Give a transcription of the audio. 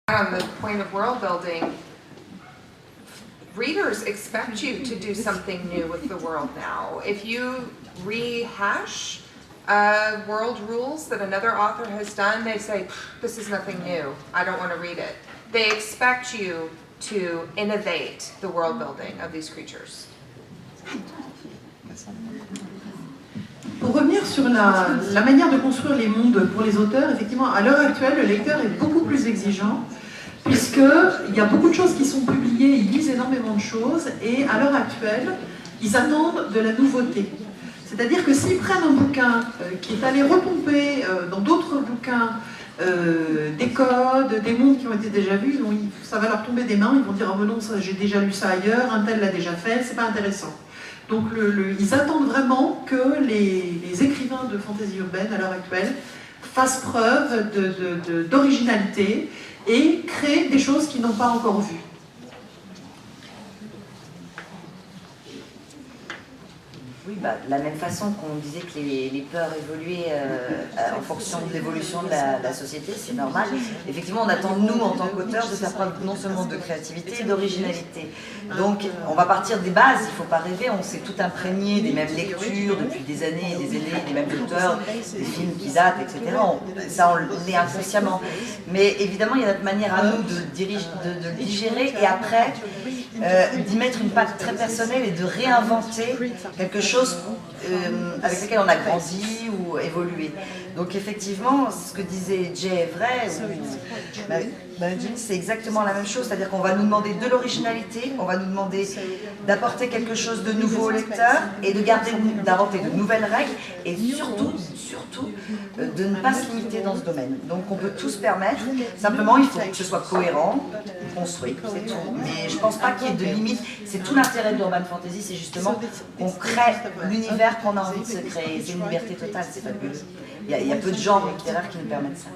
On the point of world building, readers expect you to do something new with the world now. If you rehash world rules that another author has done, they say, this is nothing new, I don't want to read it. They expect you to innovate the world building of these creatures. Pour revenir sur la manière de construire les mondes pour les auteurs, effectivement, à l'heure actuelle, le lecteur est beaucoup plus exigeant, puisqu'il y a beaucoup de choses qui sont publiées, ils lisent énormément de choses, et à l'heure actuelle, ils attendent de la nouveauté. C'est-à-dire que s'ils prennent un bouquin qui est allé repomper dans d'autres bouquins des codes, des mondes qui ont été déjà vus, ça va leur tomber des mains, ils vont dire « Oh non, j'ai déjà lu ça ailleurs, un tel l'a déjà fait, c'est pas intéressant ». Donc ils attendent vraiment que les écrivains de fantasy urbaine à l'heure actuelle fassent preuve d'originalité et créent des choses qu'ils n'ont pas encore vues. Oui, de la même façon qu'on disait que les peurs évoluaient en fonction de l'évolution de la société, c'est normal. Effectivement, on attend, nous, en tant qu'auteurs, de faire preuve non seulement de créativité, et d'originalité. Donc, on va partir des bases, il ne faut pas rêver, on s'est tout imprégné des mêmes lectures depuis des années, des mêmes auteurs, des films qui datent, etc. Ça, on l'est inconsciemment. Mais évidemment, il y a notre manière à nous de le digérer et après d'y mettre une patte très personnelle et de réinventer quelque chose avec lequel on a grandi ou évolué. Donc effectivement, ce que disait Jay est vrai, c'est exactement la même chose, c'est-à-dire qu'on va nous demander de l'originalité, on va nous demander d'apporter quelque chose de nouveau au lecteur et d'inventer de nouvelles règles et surtout de ne pas se limiter dans ce domaine. Donc on peut tout se permettre, simplement il faut que ce soit cohérent, construit, c'est tout. Mais je ne pense pas qu'il y ait de limite, c'est tout l'intérêt de l'urban fantasy, c'est justement qu'on crée l'univers qu'on a envie de se créer, c'est une liberté totale, c'est fabuleux. Il y a peu de genres littéraires qui nous permettent ça.